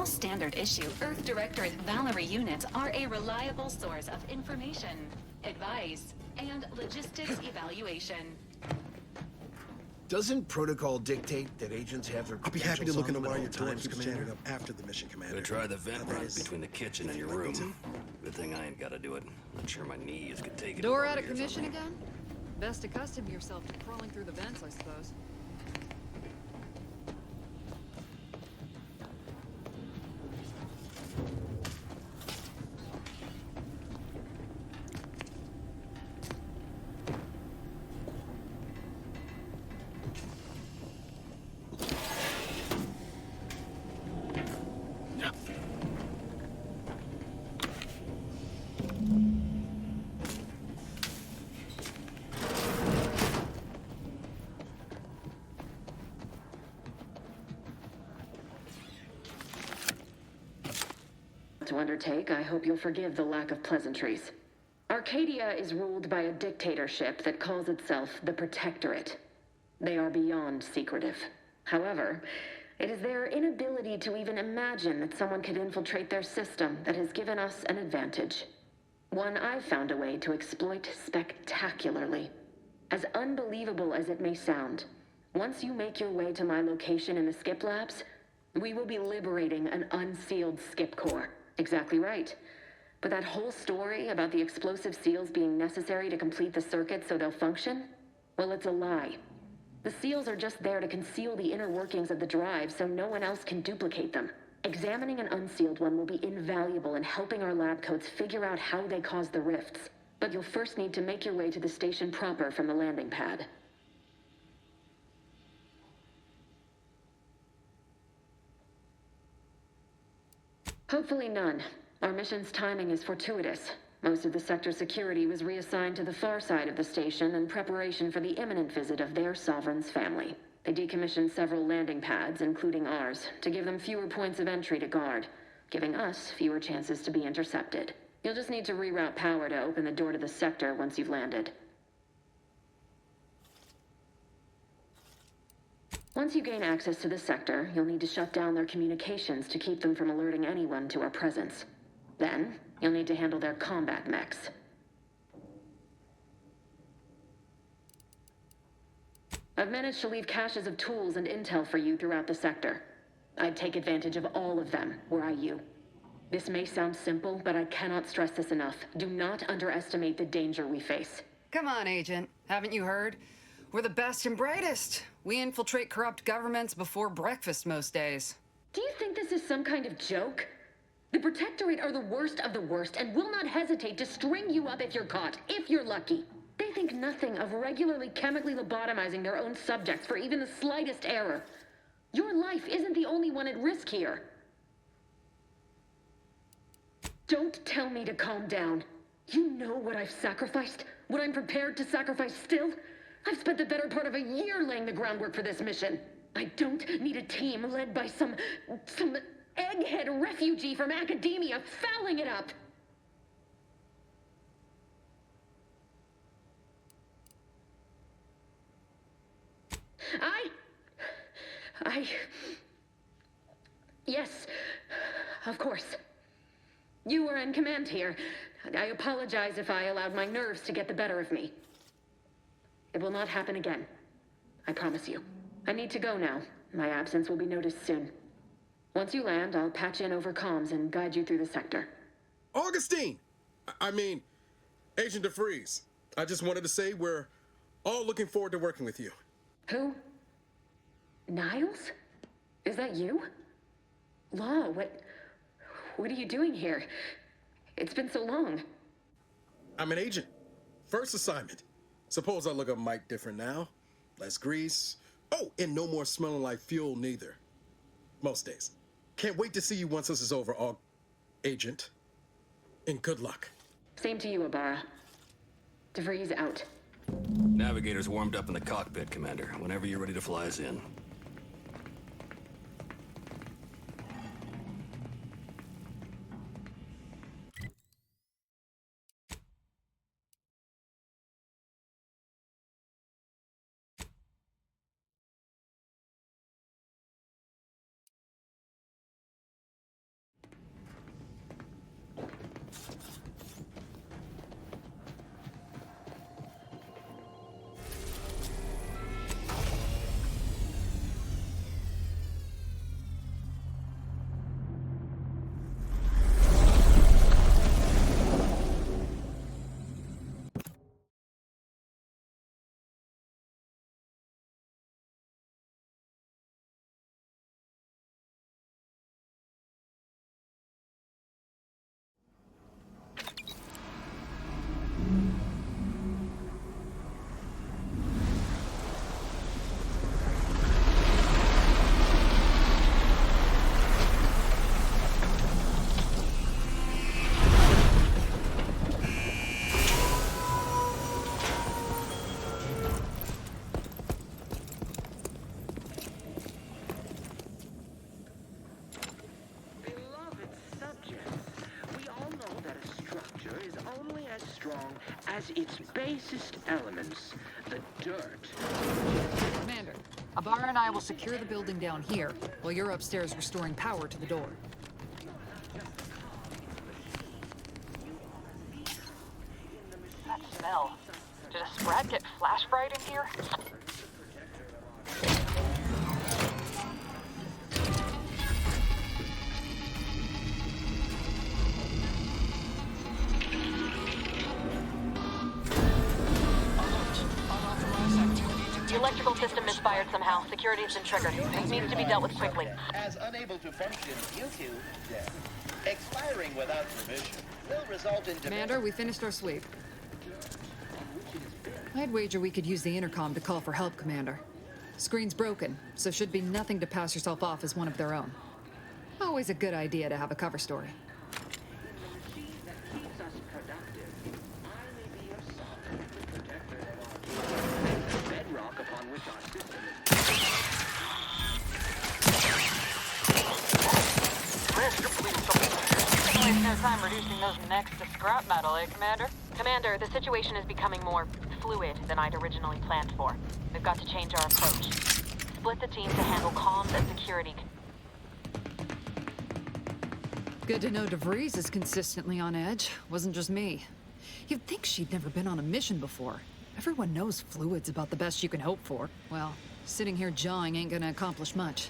All standard issue Earth Directorate Valerie units are a reliable source of information, advice, and logistics evaluation. Doesn't protocol dictate that agents have their I'll be happy to credentials look on into them why at your all door times, keeps Commander? jamming up after the mission, Commander. Gonna try the vent That runs is, between the kitchen and if your you want me room. Good thing I ain't gotta do it. Not sure my knees could take it. Door with all out of the years commission on me. again? Best accustom yourself to crawling through the vents, I suppose. To undertake, I hope you'll forgive the lack of pleasantries. Arcadia is ruled by a dictatorship that calls itself the Protectorate. They are beyond secretive. However, it is their inability to even imagine that someone could infiltrate their system that has given us an advantage. One I've found a way to exploit spectacularly. As unbelievable as it may sound, once you make your way to my location in the Skip Labs, we will be liberating an unsealed Skip Core. Exactly right. But that whole story about the explosive seals being necessary to complete the circuit so they'll function? Well, it's a lie. The seals are just there to conceal the inner workings of the drive so no one else can duplicate them. Examining an unsealed one will be invaluable in helping our lab coats figure out how they cause the rifts. But you'll first need to make your way to the station proper from the landing pad. Hopefully none. Our mission's timing is fortuitous. Most of the sector's security was reassigned to the far side of the station in preparation for the imminent visit of their sovereign's family. They decommissioned several landing pads, including ours, to give them fewer points of entry to guard, giving us fewer chances to be intercepted. You'll just need to reroute power to open the door to the sector once you've landed. Once you gain access to the sector, you'll need to shut down their communications to keep them from alerting anyone to our presence. Then, you'll need to handle their combat mechs. I've managed to leave caches of tools and intel for you throughout the sector. I'd take advantage of all of them, were I you. This may sound simple, but I cannot stress this enough. Do not underestimate the danger we face. Come on, Agent. Haven't you heard? We're the best and brightest. We infiltrate corrupt governments before breakfast most days. Do you think this is some kind of joke? The Protectorate are the worst of the worst and will not hesitate to string you up if you're caught, if you're lucky. They think nothing of regularly chemically lobotomizing their own subjects for even the slightest error. Your life isn't the only one at risk here. Don't tell me to calm down. You know what I've sacrificed? What I'm prepared to sacrifice still? I've spent the better part of a year laying the groundwork for this mission. I don't need a team led by some egghead refugee from academia fouling it up. Yes, of course. You were in command here. I apologize if I allowed my nerves to get the better of me. It will not happen again. I promise you. I need to go now. My absence will be noticed soon. Once you land, I'll patch in over comms and guide you through the sector. Augustine! I mean, Agent de Vries. I just wanted to say we're all looking forward to working with you. Who? Niles? Is that you? Law, what are you doing here? It's been so long. I'm an agent. First assignment. Suppose I look a mite different now. Less grease. Oh, and no more smelling like fuel neither. Most days. Can't wait to see you once this is over, Agent. And good luck. Same to you, Ibarra. De Vries out. Navigator's warmed up in the cockpit, Commander. Whenever you're ready to fly us in. as strong as its basest elements, the dirt. Commander, Abara and I will secure the building down here, while you're upstairs restoring power to the door. That smell. Did a sprat get flash fried in here? The electrical system misfired somehow. Security's been triggered. This needs to be dealt with quickly. As unable to function due to death. Expiring without permission will result in... Commander, we finished our sweep. I'd wager we could use the intercom to call for help, Commander. Screen's broken, so should be nothing to pass yourself off as one of their own. Always a good idea to have a cover story. No time reducing those necks to scrap metal, eh, Commander? Commander, the situation is becoming more fluid than I'd originally planned for. We've got to change our approach. Split the team to handle comms and security. Good to know De Vries is consistently on edge. Wasn't just me. You'd think she'd never been on a mission before. Everyone knows fluid's about the best you can hope for. Well, sitting here jawing ain't gonna accomplish much.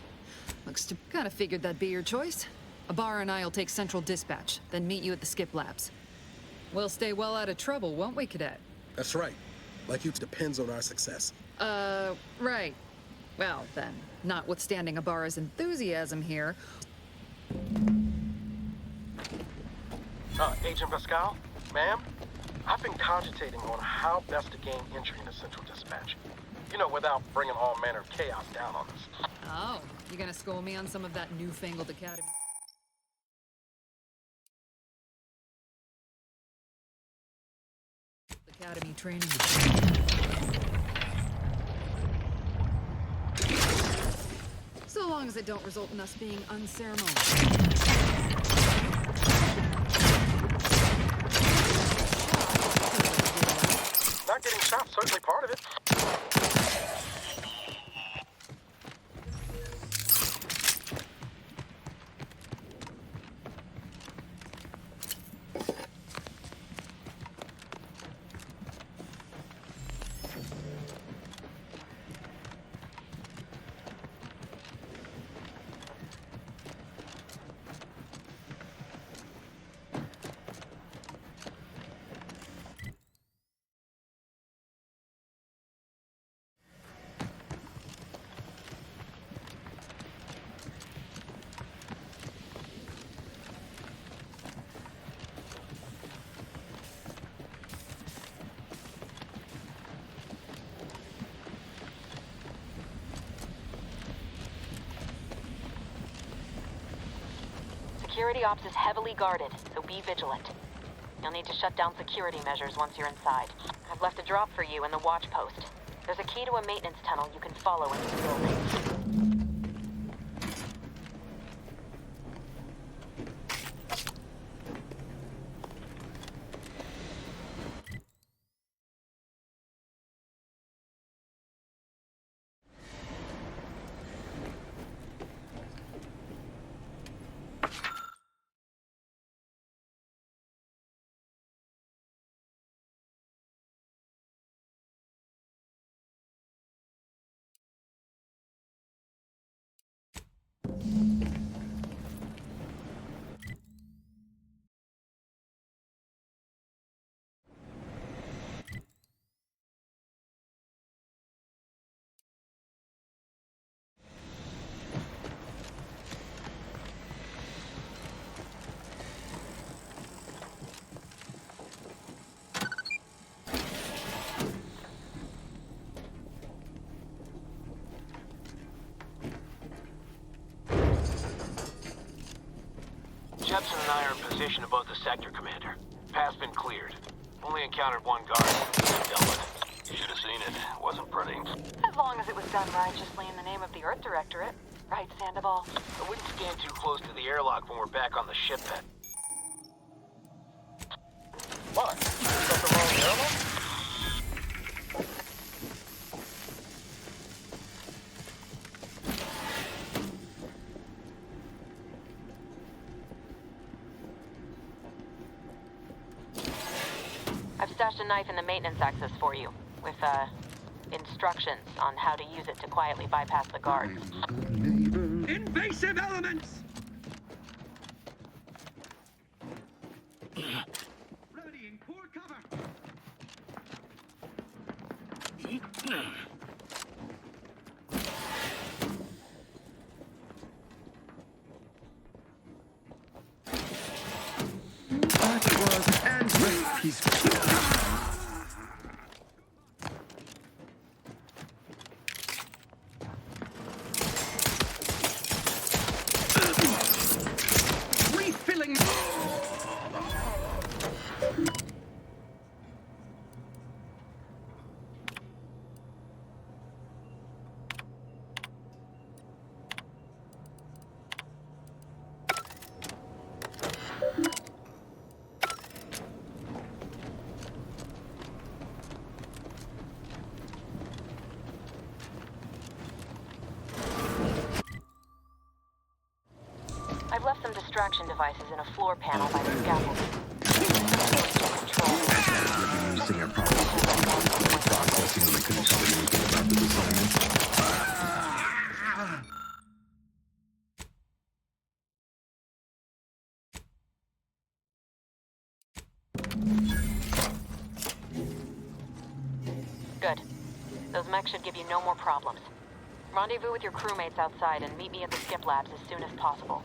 Looks to kinda figured that'd be your choice. Abara and I'll take Central Dispatch, then meet you at the Skip Labs. We'll stay well out of trouble, won't we, Cadet? That's right. Like you depends on our success. Right. Well, then, notwithstanding Abara's enthusiasm here... Agent Pascal? Ma'am? I've been cogitating on how best to gain entry into Central Dispatch. You know, without bringing all manner of chaos down on us. Oh, you gonna school me on some of that newfangled academy? Academy training. So long as it don't result in us being unceremonious. Not getting shot, certainly part of it. Security ops is heavily guarded, so be vigilant. You'll need to shut down security measures once you're inside. I've left a drop for you in the watch post. There's a key to a maintenance tunnel you can follow into the building. Jepson and I are in position above the sector, Commander. Path's been cleared. Only encountered one guard. Dealt with it. You should have seen it. Wasn't pretty. As long as it was done righteously in the name of the Earth Directorate. Right, Sandoval? I wouldn't stand too close to the airlock when we're back on the ship then. What? I've stashed a knife in the maintenance access for you, with, instructions on how to use it to quietly bypass the guards. Invasive elements! Readying for cover! That was and rest peacefully. Refilling! I've left some distraction devices in a floor panel by the scaffolding. Using our processing when I couldn't tell them anything about this assignment. Good. Those mechs should give you no more problems. Rendezvous with your crewmates outside and meet me at the skip labs as soon as possible.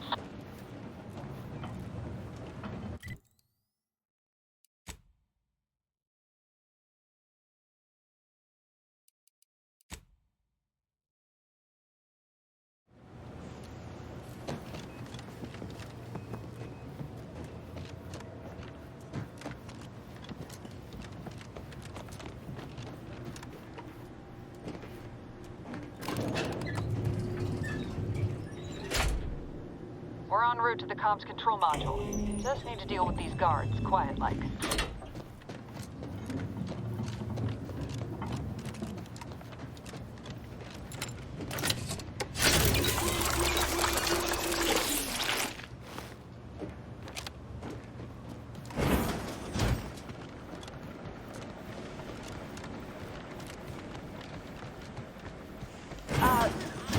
We're en route to the comms control module. Just need to deal with these guards, quiet-like.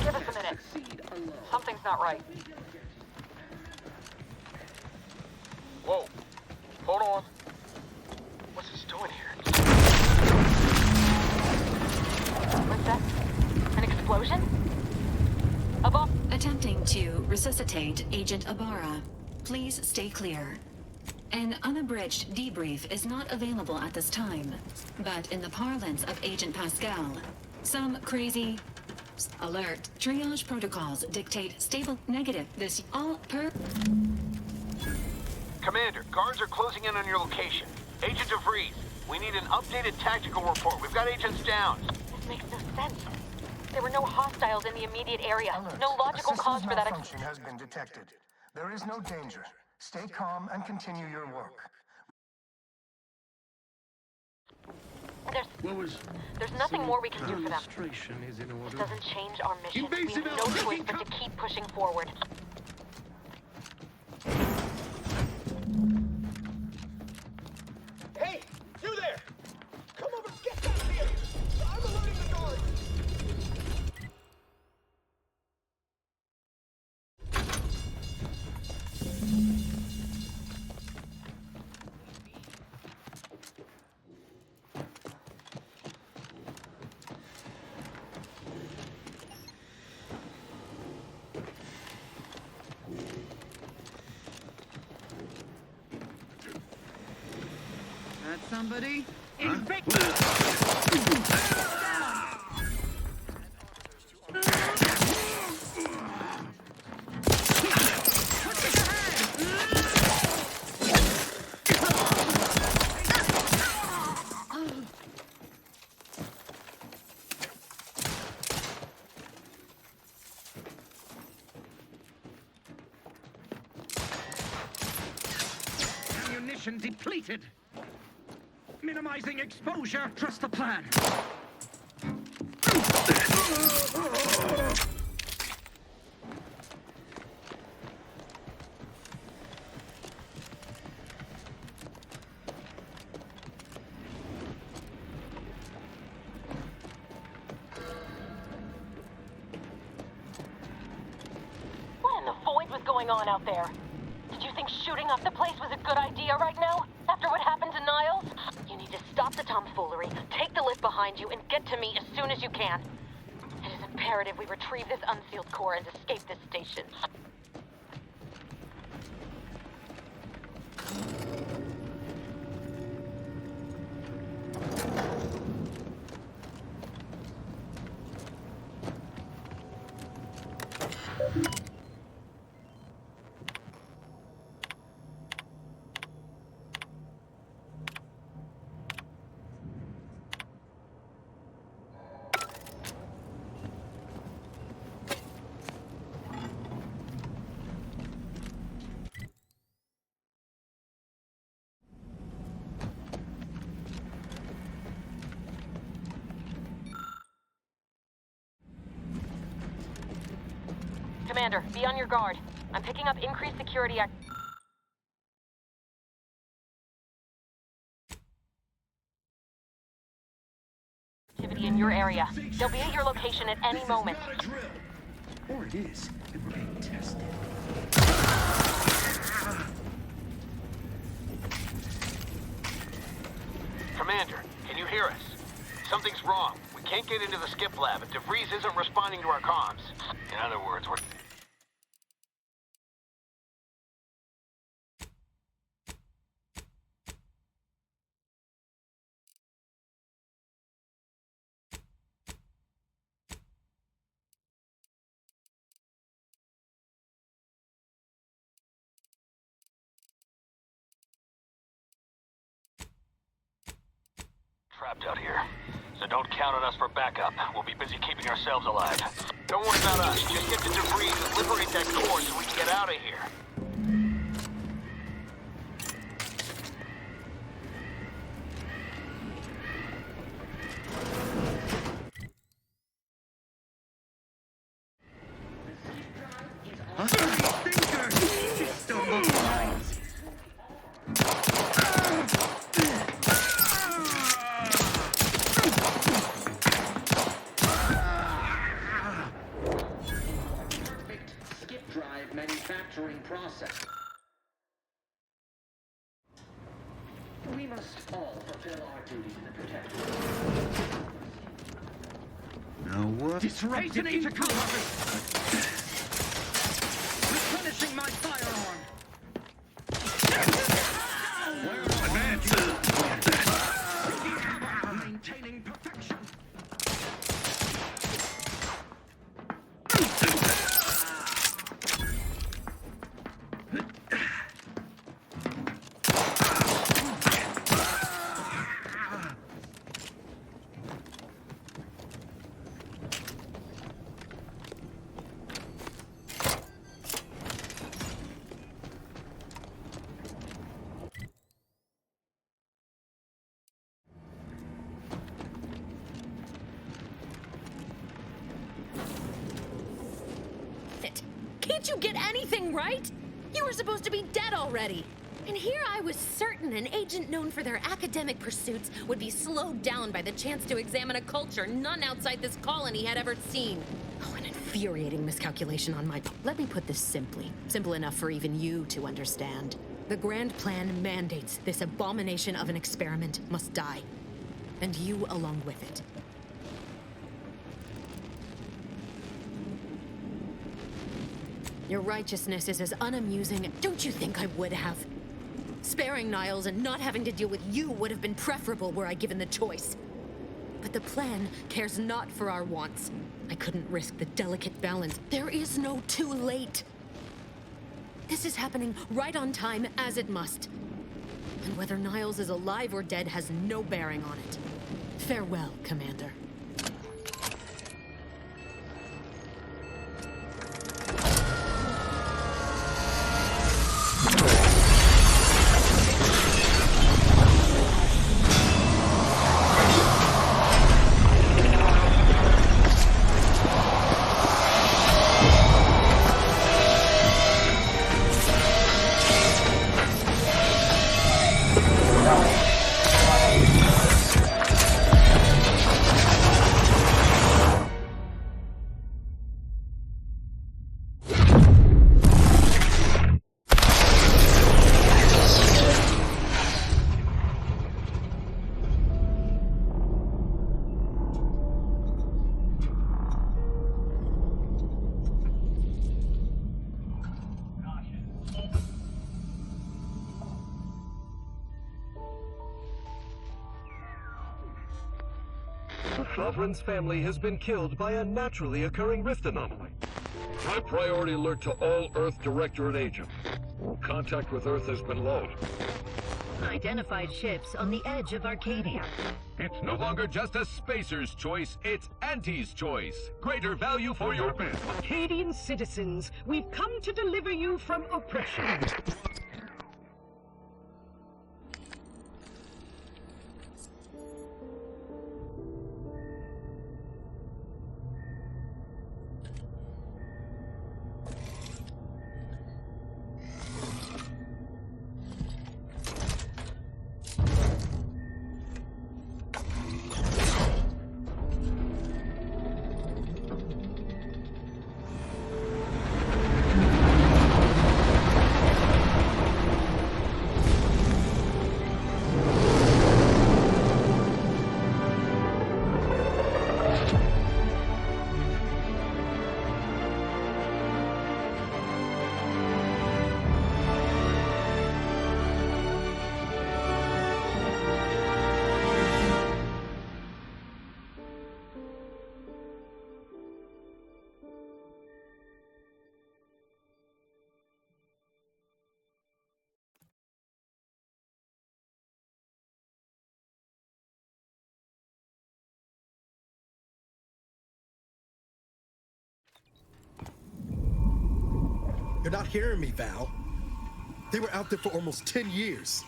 Give us a minute. Something's not right. Whoa. Hold on. What's this doing here? What's that? An explosion? Above. Attempting to resuscitate Agent Ibarra. Please stay clear. An unabridged debrief is not available at this time, but in the parlance of Agent Pascal, some crazy alert triage protocols dictate stable negative. This all per. Commander, guards are closing in on your location. Agent de Vries, we need an updated tactical report. We've got agents down. This makes no sense. There were no hostiles in the immediate area. Alert. No logical cause for that. Malfunction has been detected. There is no danger. Stay calm and continue your work. There's nothing more we can do for them. Is in order. This doesn't change our mission. We Invasive have no element choice but to keep pushing forward. Hey! You there! Come over, get down here! I'm alerting the guards! That somebody? Ammunition depleted. Minimizing exposure. Trust the plan. What in the void was going on out there? Did you think shooting up the place was a good idea right now? After what happened to Niles? You need to stop the tomfoolery, take the lift behind you, and get to me as soon as you can. It is imperative we retrieve this unsealed core and escape this station. Commander, be on your guard. I'm picking up increased security activity in your area. They'll be at your location at any moment. Or it is, and we're being tested. Commander, can you hear us? Something's wrong. We can't get into the skip lab, and De Vries isn't responding to our comms. In other words, we're... trapped out here. So don't count on us for backup. We'll be busy keeping ourselves alive. Don't worry about us. Just get to De Vries and liberate that core so we can get out of here. Process. We must all fulfill our duty to the protector. Now what? Disrupting intercom. Replenishing my firearm. Advance. Maintaining perfection. Can't you get anything right? You were supposed to be dead already. And here I was certain an agent known for their academic pursuits would be slowed down by the chance to examine a culture none outside this colony had ever seen. Oh, an infuriating miscalculation on my part. Let me put this simply. Simple enough for even you to understand. The grand plan mandates this abomination of an experiment must die. And you along with it. Your righteousness is as unamusing. Don't you think I would have? Sparing Niles and not having to deal with you would have been preferable were I given the choice. But the plan cares not for our wants. I couldn't risk the delicate balance. There is no too late. This is happening right on time, as it must. And whether Niles is alive or dead has no bearing on it. Farewell, Commander. Sovereign's family has been killed by a naturally occurring rift anomaly. High priority alert to all Earth Directorate agents. Contact with Earth has been low. Identified ships on the edge of Arcadia. It's no longer just a spacer's choice, it's Auntie's choice. Greater value for your bid. Arcadian citizens, we've come to deliver you from oppression. You're not hearing me, Val. They were out there for almost 10 years.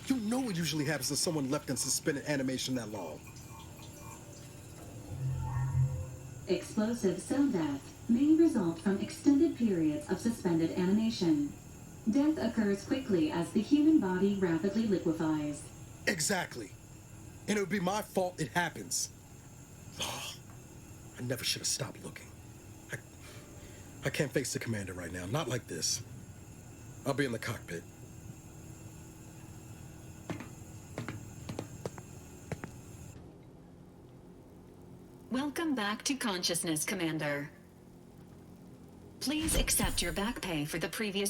You know what usually happens to someone left in suspended animation that long. Explosive cell death may result from extended periods of suspended animation. Death occurs quickly as the human body rapidly liquefies. Exactly. And it would be my fault it happens. Oh, I never should have stopped looking. I can't face the commander right now, not like this. I'll be in the cockpit. Welcome back to consciousness, Commander. Please accept your back pay for the previous